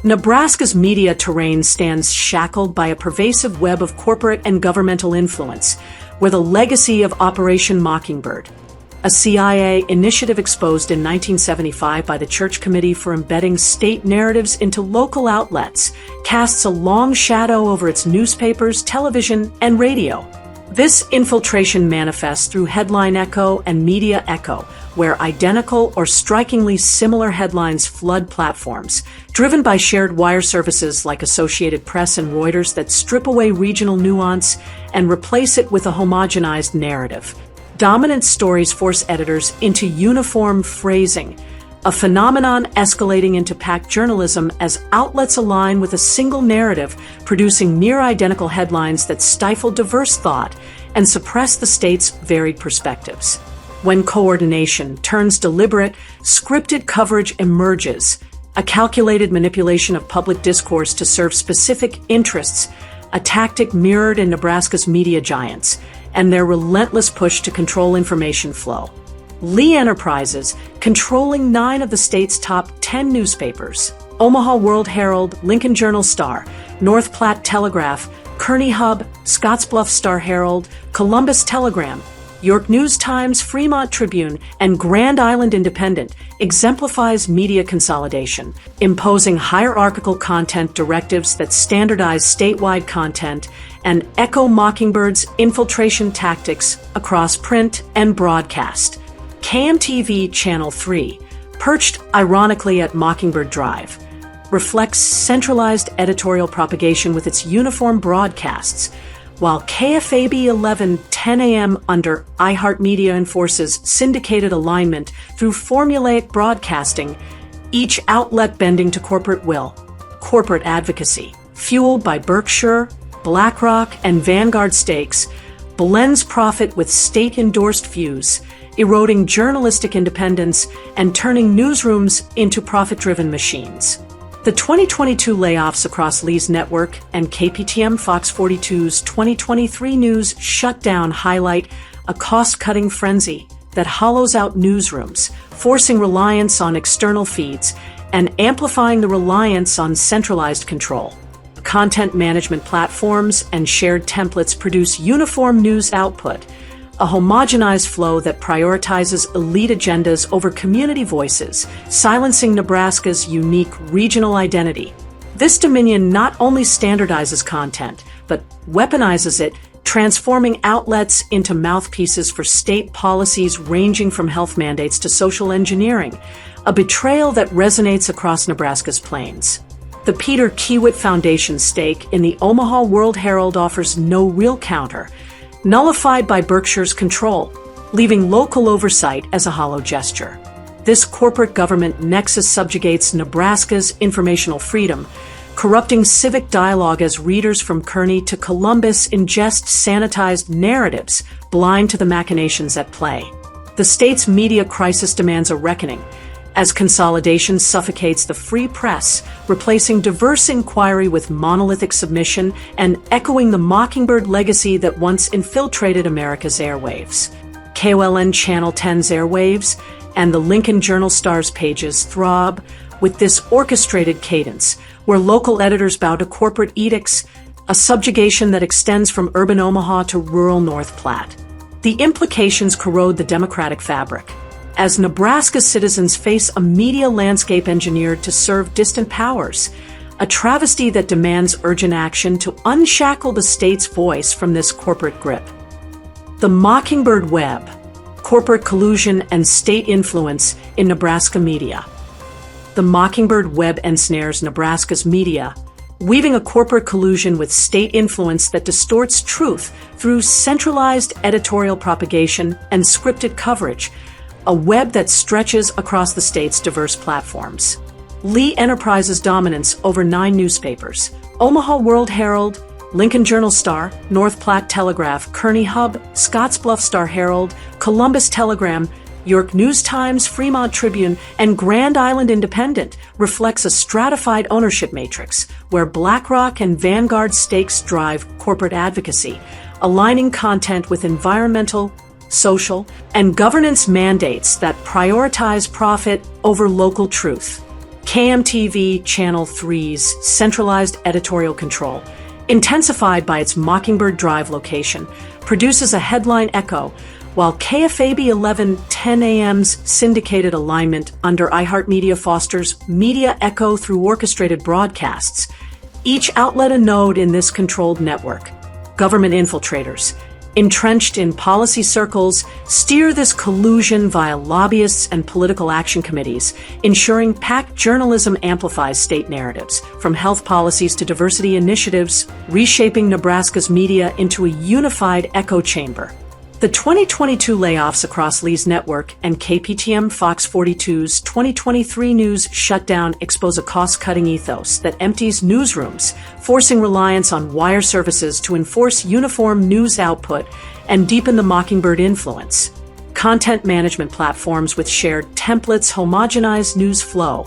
Nebraska's media terrain stands shackled by a pervasive web of corporate and governmental influence, where the legacy of Operation Mockingbird, a CIA initiative exposed in 1975 by the Church Committee for Embedding State Narratives into Local Outlets, casts a long shadow over its newspapers, television, and radio. This infiltration manifests through headline echo and media echo, where identical or strikingly similar headlines flood platforms, driven by shared wire services like Associated Press and Reuters that strip away regional nuance and replace it with a homogenized narrative. Dominant stories force editors into uniform phrasing, a phenomenon escalating into packed journalism as outlets align with a single narrative, producing near-identical headlines that stifle diverse thought and suppress the state's varied perspectives. When coordination turns deliberate, scripted coverage emerges, a calculated manipulation of public discourse to serve specific interests, a tactic mirrored in Nebraska's media giants, and their relentless push to control information flow. Lee Enterprises, controlling 9 of the state's top 10 newspapers, Omaha World-Herald, Lincoln Journal-Star, North Platte Telegraph, Kearney Hub, Scottsbluff Star-Herald, Columbus Telegram, York News-Times, Fremont Tribune, and Grand Island Independent, exemplifies media consolidation, imposing hierarchical content directives that standardize statewide content and echo Mockingbird's infiltration tactics across print and broadcast. KMTV Channel 3, perched ironically at Mockingbird Drive, reflects centralized editorial propagation with its uniform broadcasts, while KFAB 11 10 a.m. under iHeartMedia enforces syndicated alignment through formulaic broadcasting, each outlet bending to corporate will. Corporate advocacy, fueled by Berkshire, BlackRock, and Vanguard stakes, blends profit with state-endorsed views, eroding journalistic independence and turning newsrooms into profit-driven machines. The 2022 layoffs across Lee's network and KPTM Fox 42's 2023 news shutdown highlight a cost-cutting frenzy that hollows out newsrooms, forcing reliance on external feeds and amplifying the reliance on centralized control. Content management platforms and shared templates produce uniform news output, a homogenized flow that prioritizes elite agendas over community voices, silencing Nebraska's unique regional identity. This dominion not only standardizes content, but weaponizes it, transforming outlets into mouthpieces for state policies ranging from health mandates to social engineering, a betrayal that resonates across Nebraska's plains. The Peter Kiewit Foundation's stake in the Omaha World-Herald offers no real counter, nullified by Berkshire's control, leaving local oversight as a hollow gesture. This corporate government nexus subjugates Nebraska's informational freedom, corrupting civic dialogue as readers from Kearney to Columbus ingest sanitized narratives, blind to the machinations at play. The state's media crisis demands a reckoning, as consolidation suffocates the free press, replacing diverse inquiry with monolithic submission and echoing the Mockingbird legacy that once infiltrated America's airwaves. KOLN Channel 10's airwaves and the Lincoln Journal-Star's pages throb with this orchestrated cadence, where local editors bow to corporate edicts, a subjugation that extends from urban Omaha to rural North Platte. The implications corrode the democratic fabric, as Nebraska citizens face a media landscape engineered to serve distant powers, a travesty that demands urgent action to unshackle the state's voice from this corporate grip. The Mockingbird Web, corporate collusion and state influence in Nebraska media. The Mockingbird Web ensnares Nebraska's media, weaving a corporate collusion with state influence that distorts truth through centralized editorial propagation and scripted coverage, a web that stretches across the state's diverse platforms. Lee Enterprises' dominance over 9 newspapers, Omaha World-Herald, Lincoln Journal-Star, North Platte Telegraph, Kearney Hub, Scottsbluff Star-Herald, Columbus Telegram, York News-Times, Fremont Tribune, and Grand Island Independent, reflects a stratified ownership matrix where BlackRock and Vanguard stakes drive corporate advocacy, aligning content with environmental, social, and governance mandates that prioritize profit over local truth. KMTV Channel 3's centralized editorial control, intensified by its Mockingbird Drive location, produces a headline echo, while KFAB 11:10 a.m.'s syndicated alignment under iHeartMedia fosters media echo through orchestrated broadcasts, each outlet a node in this controlled network. Government infiltrators, entrenched in policy circles, steer this collusion via lobbyists and political action committees, ensuring packed journalism amplifies state narratives, from health policies to diversity initiatives, reshaping Nebraska's media into a unified echo chamber. The 2022 layoffs across Lee's network and KPTM Fox 42's 2023 news shutdown expose a cost-cutting ethos that empties newsrooms, forcing reliance on wire services to enforce uniform news output and deepen the Mockingbird influence. Content management platforms with shared templates homogenize news flow,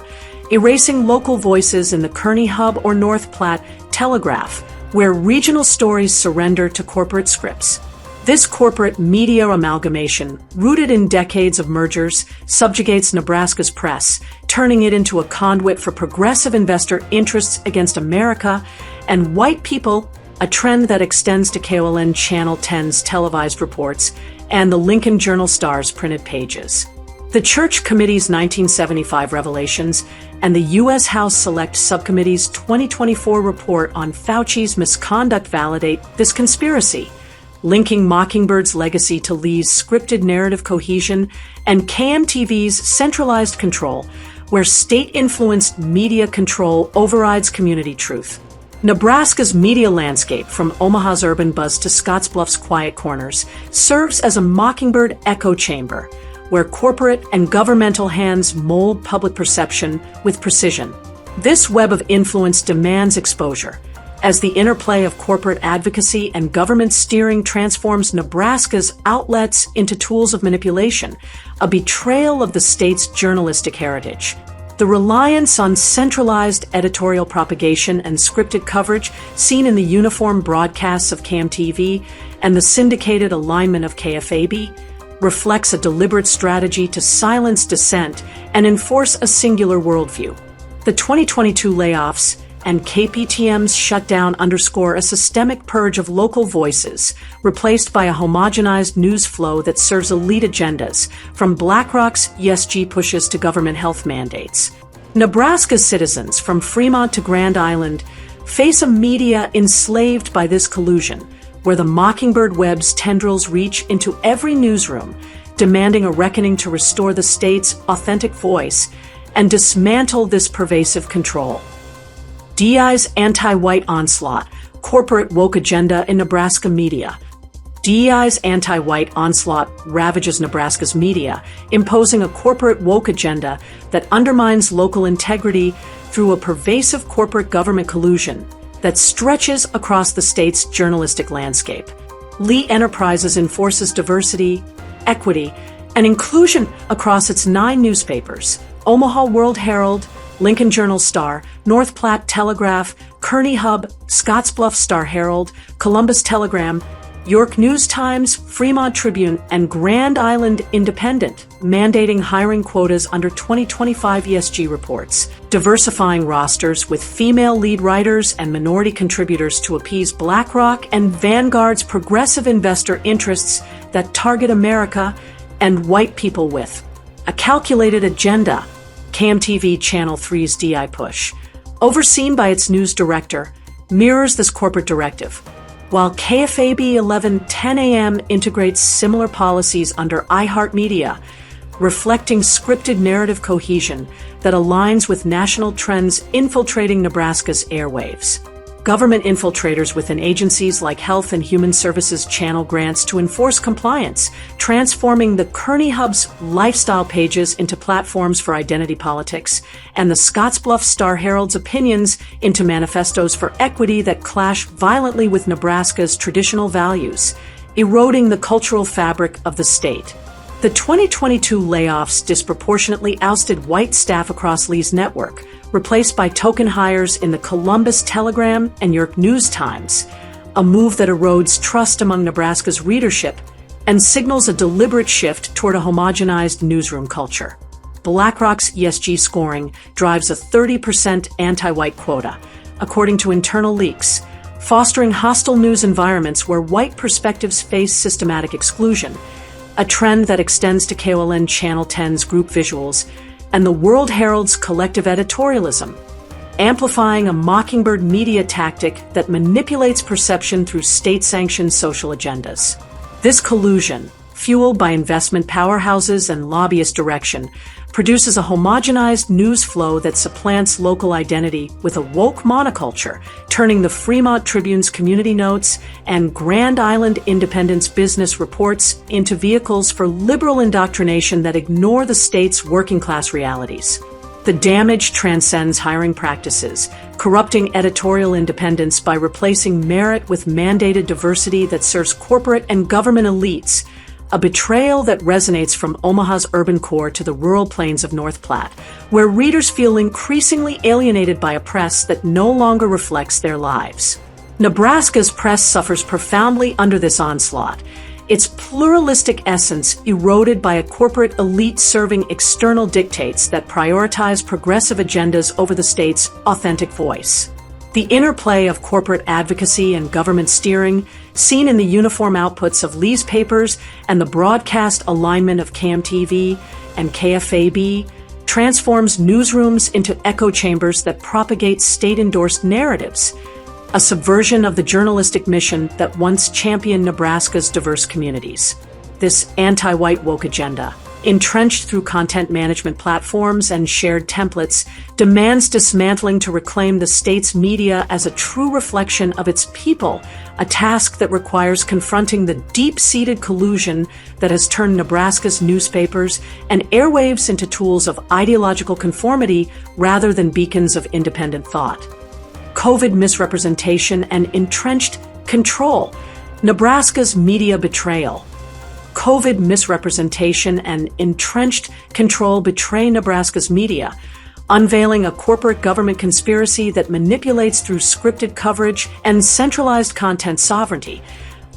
erasing local voices in the Kearney Hub or North Platte Telegraph, where regional stories surrender to corporate scripts. This corporate media amalgamation, rooted in decades of mergers, subjugates Nebraska's press, turning it into a conduit for progressive investor interests against America and white people, a trend that extends to KOLN Channel 10's televised reports and the Lincoln Journal-Star's printed pages. The Church Committee's 1975 revelations and the U.S. House Select Subcommittee's 2024 report on Fauci's misconduct validate this conspiracy, linking Mockingbird's legacy to Lee's scripted narrative cohesion and KMTV's centralized control, where state-influenced media control overrides community truth. Nebraska's media landscape, from Omaha's urban buzz to Scottsbluff's quiet corners, serves as a Mockingbird echo chamber, where corporate and governmental hands mold public perception with precision. This web of influence demands exposure, as the interplay of corporate advocacy and government steering transforms Nebraska's outlets into tools of manipulation, a betrayal of the state's journalistic heritage. The reliance on centralized editorial propagation and scripted coverage seen in the uniform broadcasts of KMTV and the syndicated alignment of KFAB reflects a deliberate strategy to silence dissent and enforce a singular worldview. The 2022 layoffs and KPTM's shutdown underscore a systemic purge of local voices, replaced by a homogenized news flow that serves elite agendas, from BlackRock's ESG pushes to government health mandates. Nebraska's citizens, from Fremont to Grand Island, face a media enslaved by this collusion, where the Mockingbird web's tendrils reach into every newsroom, demanding a reckoning to restore the state's authentic voice and dismantle this pervasive control. DEI's anti-white onslaught, corporate woke agenda in Nebraska media. DEI's anti-white onslaught ravages Nebraska's media, imposing a corporate woke agenda that undermines local integrity through a pervasive corporate government collusion that stretches across the state's journalistic landscape. Lee Enterprises enforces diversity, equity, and inclusion across its 9 newspapers: Omaha World Herald, Lincoln Journal-Star, North Platte Telegraph, Kearney Hub, Scottsbluff Star-Herald, Columbus Telegram, York News-Times, Fremont Tribune, and Grand Island Independent, mandating hiring quotas under 2025 ESG reports, diversifying rosters with female lead writers and minority contributors to appease BlackRock and Vanguard's progressive investor interests that target America and white people with a calculated agenda. KMTV Channel 3's DI push, overseen by its news director, mirrors this corporate directive, while KFAB 11:10 a.m. integrates similar policies under iHeartMedia, reflecting scripted narrative cohesion that aligns with national trends infiltrating Nebraska's airwaves. Government infiltrators within agencies like Health and Human Services channel grants to enforce compliance, transforming the Kearney Hub's lifestyle pages into platforms for identity politics, and the Scottsbluff Star-Herald's opinions into manifestos for equity that clash violently with Nebraska's traditional values, eroding the cultural fabric of the state. The 2022 layoffs disproportionately ousted white staff across Lee's network, replaced by token hires in the Columbus Telegram and York News-Times, a move that erodes trust among Nebraska's readership and signals a deliberate shift toward a homogenized newsroom culture. BlackRock's ESG scoring drives a 30% anti-white quota, according to internal leaks, fostering hostile news environments where white perspectives face systematic exclusion, a trend that extends to KOLN Channel 10's group visuals and the World Herald's collective editorialism, amplifying a Mockingbird media tactic that manipulates perception through state-sanctioned social agendas. This collusion, fueled by investment powerhouses and lobbyist direction, produces a homogenized news flow that supplants local identity with a woke monoculture, turning the Fremont Tribune's community notes and Grand Island Independent's business reports into vehicles for liberal indoctrination that ignore the state's working-class realities. The damage transcends hiring practices, corrupting editorial independence by replacing merit with mandated diversity that serves corporate and government elites, a betrayal that resonates from Omaha's urban core to the rural plains of North Platte, where readers feel increasingly alienated by a press that no longer reflects their lives. Nebraska's press suffers profoundly under this onslaught, its pluralistic essence eroded by a corporate elite serving external dictates that prioritize progressive agendas over the state's authentic voice. The interplay of corporate advocacy and government steering, seen in the uniform outputs of Lee's papers and the broadcast alignment of KMTV and KFAB, transforms newsrooms into echo chambers that propagate state-endorsed narratives, a subversion of the journalistic mission that once championed Nebraska's diverse communities. This anti-white woke agenda, entrenched through content management platforms and shared templates, demands dismantling to reclaim the state's media as a true reflection of its people, a task that requires confronting the deep-seated collusion that has turned Nebraska's newspapers and airwaves into tools of ideological conformity rather than beacons of independent thought. COVID misrepresentation and entrenched control, Nebraska's media betrayal. COVID misrepresentation and entrenched control betray Nebraska's media, unveiling a corporate government conspiracy that manipulates through scripted coverage and centralized content sovereignty,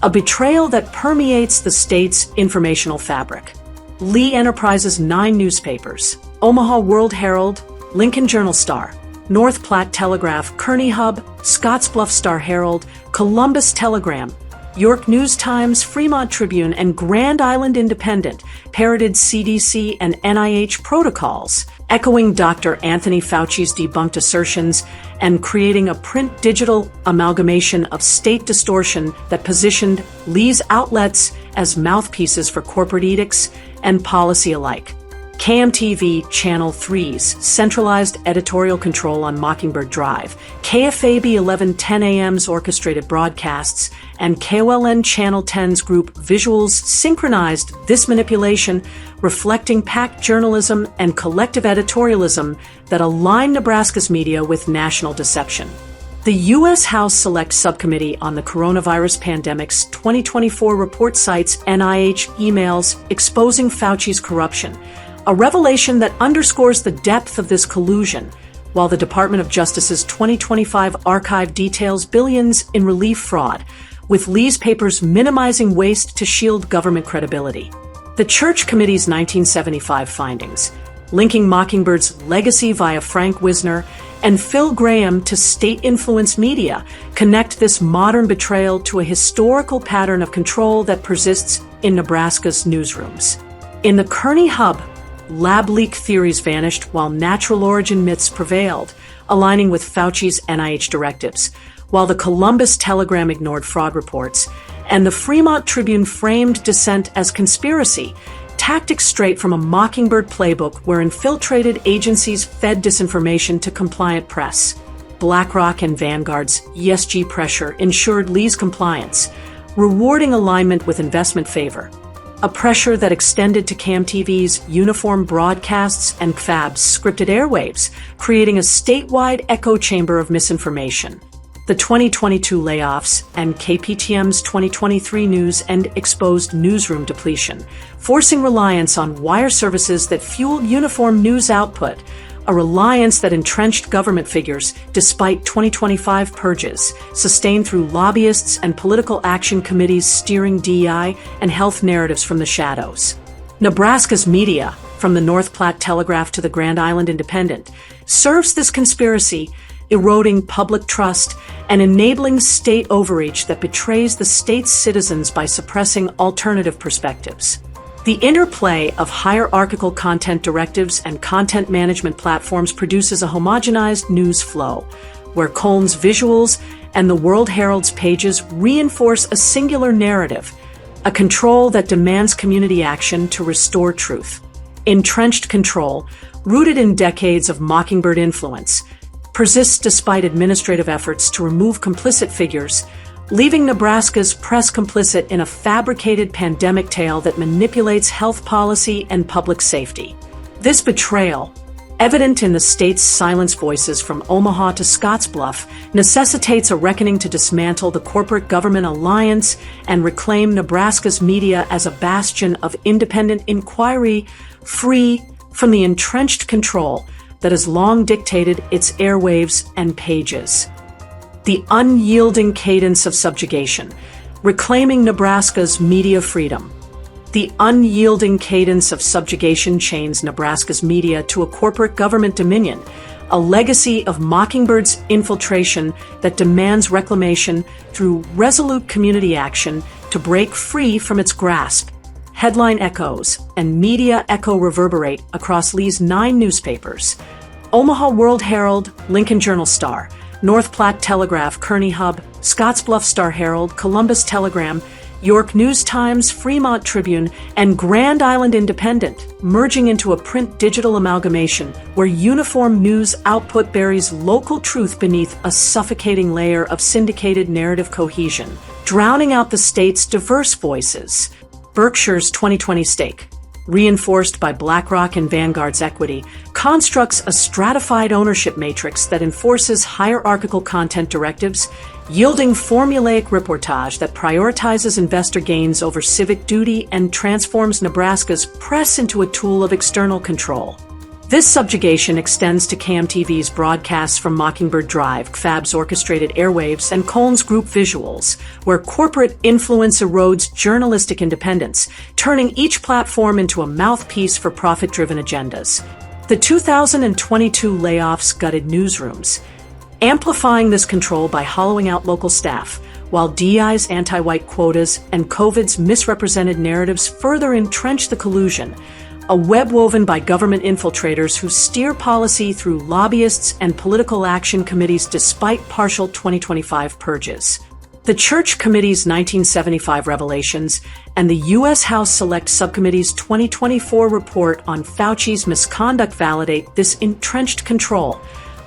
a betrayal that permeates the state's informational fabric. Lee Enterprises' 9 newspapers, Omaha World Herald, Lincoln Journal-Star, North Platte Telegraph, Kearney Hub, Scottsbluff Star-Herald, Columbus Telegram, York News Times, Fremont Tribune, and Grand Island Independent parroted CDC and NIH protocols, echoing Dr. Anthony Fauci's debunked assertions and creating a print-digital amalgamation of state distortion that positioned Lee's outlets as mouthpieces for corporate edicts and policy alike. KMTV Channel 3's centralized editorial control on Mockingbird Drive, KFAB 11:10 a.m.'s orchestrated broadcasts, and KOLN Channel 10's group visuals synchronized this manipulation, reflecting packed journalism and collective editorialism that align Nebraska's media with national deception. The U.S. House Select Subcommittee on the Coronavirus Pandemic's 2024 report cites NIH emails exposing Fauci's corruption, a revelation that underscores the depth of this collusion, while the Department of Justice's 2025 archive details billions in relief fraud, with Lee's papers minimizing waste to shield government credibility. The Church Committee's 1975 findings, linking Mockingbird's legacy via Frank Wisner and Phil Graham to state-influenced media, connect this modern betrayal to a historical pattern of control that persists in Nebraska's newsrooms. In the Kearney Hub, lab leak theories vanished while natural origin myths prevailed, aligning with Fauci's NIH directives, while the Columbus Telegram ignored fraud reports, and the Fremont Tribune framed dissent as conspiracy, tactics straight from a Mockingbird playbook where infiltrated agencies fed disinformation to compliant press. BlackRock and Vanguard's ESG pressure ensured Lee's compliance, rewarding alignment with investment favor, a pressure that extended to KMTV's uniform broadcasts and KFAB's scripted airwaves, creating a statewide echo chamber of misinformation. The 2022 layoffs and KPTM's 2023 news and exposed newsroom depletion, forcing reliance on wire services that fueled uniform news output, a reliance that entrenched government figures despite 2025 purges, sustained through lobbyists and political action committees steering DEI and health narratives from the shadows. Nebraska's media, from the North Platte Telegraph to the Grand Island Independent, serves this conspiracy, eroding public trust and enabling state overreach that betrays the state's citizens by suppressing alternative perspectives. The interplay of hierarchical content directives and content management platforms produces a homogenized news flow, where Colnes's visuals and the World Herald's pages reinforce a singular narrative, a control that demands community action to restore truth. Entrenched control, rooted in decades of Mockingbird influence, persists despite administrative efforts to remove complicit figures, leaving Nebraska's press complicit in a fabricated pandemic tale that manipulates health policy and public safety. This betrayal, evident in the state's silenced voices from Omaha to Scottsbluff, necessitates a reckoning to dismantle the corporate-government alliance and reclaim Nebraska's media as a bastion of independent inquiry, free from the entrenched control that has long dictated its airwaves and pages. The unyielding cadence of subjugation, reclaiming Nebraska's media freedom. The unyielding cadence of subjugation chains Nebraska's media to a corporate government dominion, a legacy of Mockingbird's infiltration that demands reclamation through resolute community action to break free from its grasp. Headline echoes and media echo reverberate across Lee's 9 newspapers: Omaha World Herald, Lincoln Journal-Star, North Platte Telegraph, Kearney Hub, Scottsbluff Star-Herald, Columbus Telegram, York News-Times, Fremont Tribune, and Grand Island Independent, merging into a print-digital amalgamation where uniform news output buries local truth beneath a suffocating layer of syndicated narrative cohesion, drowning out the state's diverse voices. Berkshire's 2020 stake, reinforced by BlackRock and Vanguard's equity, constructs a stratified ownership matrix that enforces hierarchical content directives, yielding formulaic reportage that prioritizes investor gains over civic duty and transforms Nebraska's press into a tool of external control. This subjugation extends to KMTV's broadcasts from Mockingbird Drive, KFAB's orchestrated airwaves, and Colnes's group visuals, where corporate influence erodes journalistic independence, turning each platform into a mouthpiece for profit-driven agendas. The 2022 layoffs gutted newsrooms, amplifying this control by hollowing out local staff, while DEI's anti-white quotas and COVID's misrepresented narratives further entrench the collusion, a web woven by government infiltrators who steer policy through lobbyists and political action committees despite partial 2025 purges. The Church Committee's 1975 revelations and the U.S. House Select Subcommittee's 2024 report on Fauci's misconduct validate this entrenched control,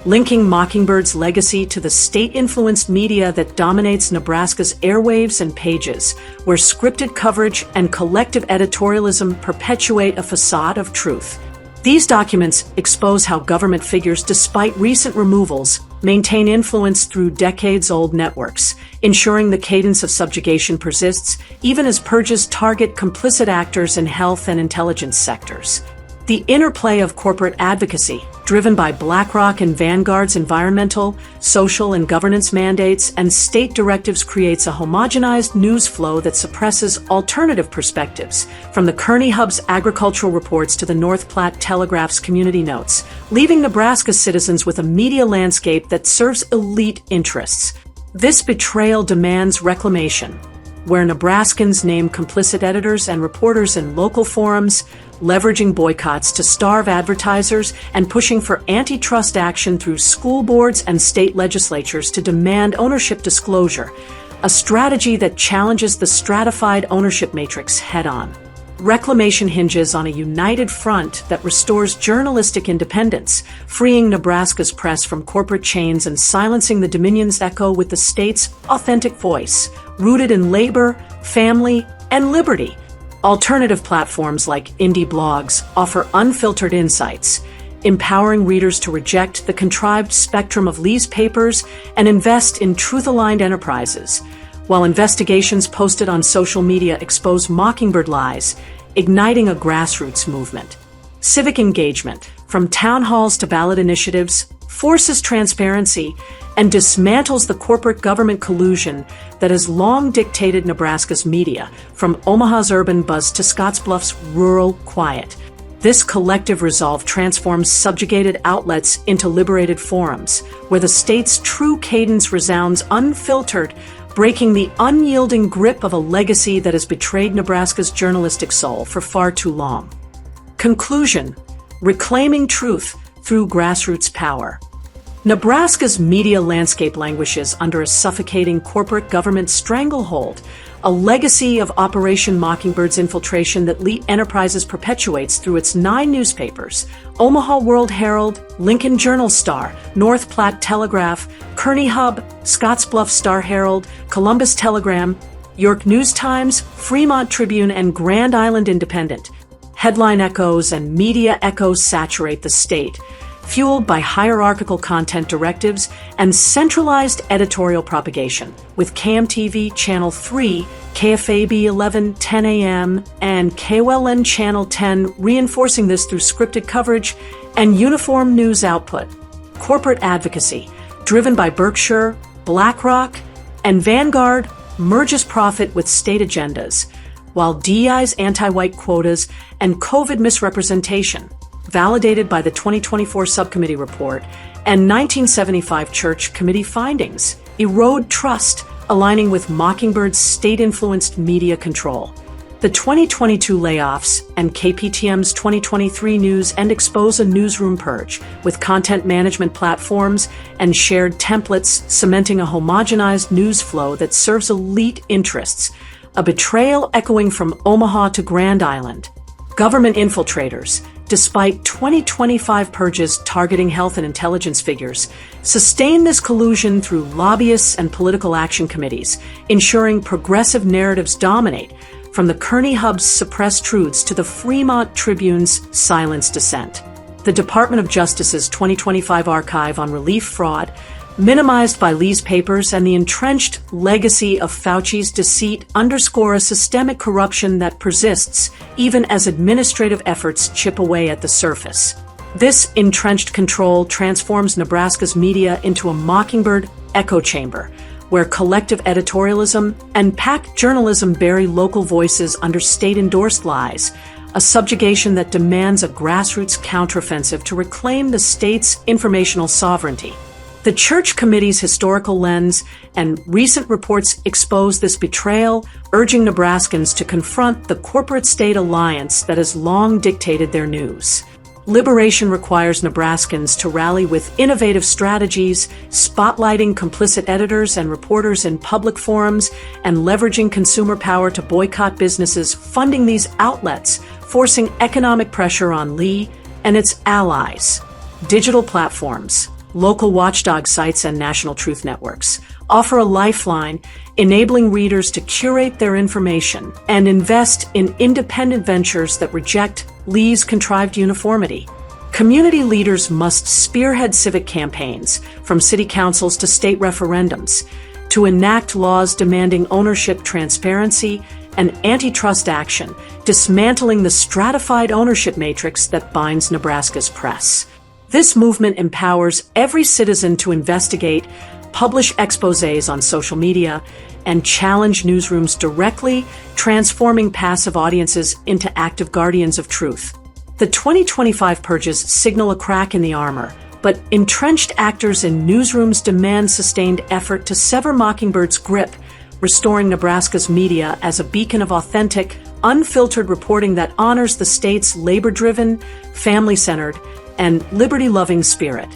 linking Mockingbird's legacy to the state-influenced media that dominates Nebraska's airwaves and pages, where scripted coverage and collective editorialism perpetuate a facade of truth. These documents expose how government figures, despite recent removals, maintain influence through decades-old networks, ensuring the cadence of subjugation persists even as purges target complicit actors in health and intelligence sectors. The interplay of corporate advocacy, driven by BlackRock and Vanguard's environmental, social, and governance mandates and state directives, creates a homogenized news flow that suppresses alternative perspectives, from the Kearney Hub's agricultural reports to the North Platte Telegraph's community notes, leaving Nebraska citizens with a media landscape that serves elite interests. This betrayal demands reclamation, where Nebraskans name complicit editors and reporters in local forums, leveraging boycotts to starve advertisers, and pushing for antitrust action through school boards and state legislatures to demand ownership disclosure, a strategy that challenges the stratified ownership matrix head-on. Reclamation hinges on a united front that restores journalistic independence, freeing Nebraska's press from corporate chains and silencing the Dominion's echo with the state's authentic voice, rooted in labor, family, and liberty. Alternative platforms like indie blogs offer unfiltered insights, empowering readers to reject the contrived spectrum of Lee's papers and invest in truth-aligned enterprises, while investigations posted on social media expose Mockingbird lies, igniting a grassroots movement. Civic engagement, from town halls to ballot initiatives, forces transparency and dismantles the corporate government collusion that has long dictated Nebraska's media, from Omaha's urban buzz to Scottsbluff's rural quiet. This collective resolve transforms subjugated outlets into liberated forums, where the state's true cadence resounds unfiltered, breaking the unyielding grip of a legacy that has betrayed Nebraska's journalistic soul for far too long. Conclusion: reclaiming truth through grassroots power. Nebraska's media landscape languishes under a suffocating corporate government stranglehold, a legacy of Operation Mockingbird's infiltration that Lee Enterprises perpetuates through its 9 newspapers: Omaha World-Herald, Lincoln Journal-Star, North Platte Telegraph, Kearney Hub, Scottsbluff Star-Herald, Columbus Telegram, York News-Times, Fremont Tribune, and Grand Island Independent. Headline echoes and media echoes saturate the state, fueled by hierarchical content directives and centralized editorial propagation, with KMTV Channel 3, KFAB 11, 10 a.m., and KOLN Channel 10 reinforcing this through scripted coverage and uniform news output. Corporate advocacy, driven by Berkshire, BlackRock, and Vanguard, merges profit with state agendas, while DEI's anti-white quotas and COVID misrepresentation, validated by the 2024 subcommittee report and 1975 Church Committee findings, erode trust, aligning with Mockingbird's state-influenced media control. The 2022 layoffs and KPTM's 2023 news and expose a newsroom purge, with content management platforms and shared templates cementing a homogenized news flow that serves elite interests, a betrayal echoing from Omaha to Grand Island. Government infiltrators, despite 2025 purges targeting health and intelligence figures, sustain this collusion through lobbyists and political action committees, ensuring progressive narratives dominate, from the Kearney Hub's suppressed truths to the Fremont Tribune's silenced dissent. The Department of Justice's 2025 archive on relief fraud, minimized by Lee's papers, and the entrenched legacy of Fauci's deceit underscore a systemic corruption that persists even as administrative efforts chip away at the surface. This entrenched control transforms Nebraska's media into a Mockingbird echo chamber, where collective editorialism and PAC journalism bury local voices under state-endorsed lies, a subjugation that demands a grassroots counteroffensive to reclaim the state's informational sovereignty. The Church Committee's historical lens and recent reports expose this betrayal, urging Nebraskans to confront the corporate-state alliance that has long dictated their news. Liberation requires Nebraskans to rally with innovative strategies, spotlighting complicit editors and reporters in public forums, and leveraging consumer power to boycott businesses funding these outlets, forcing economic pressure on Lee and its allies. Digital platforms, local watchdog sites, and national truth networks offer a lifeline, enabling readers to curate their information and invest in independent ventures that reject Lee's contrived uniformity. Community leaders must spearhead civic campaigns, from city councils to state referendums, to enact laws demanding ownership transparency and antitrust action, dismantling the stratified ownership matrix that binds Nebraska's press. This movement empowers every citizen to investigate, publish exposés on social media, and challenge newsrooms directly, transforming passive audiences into active guardians of truth. The 2025 purges signal a crack in the armor, but entrenched actors in newsrooms demand sustained effort to sever Mockingbird's grip, restoring Nebraska's media as a beacon of authentic, unfiltered reporting that honors the state's labor-driven, family-centered, and liberty-loving spirit.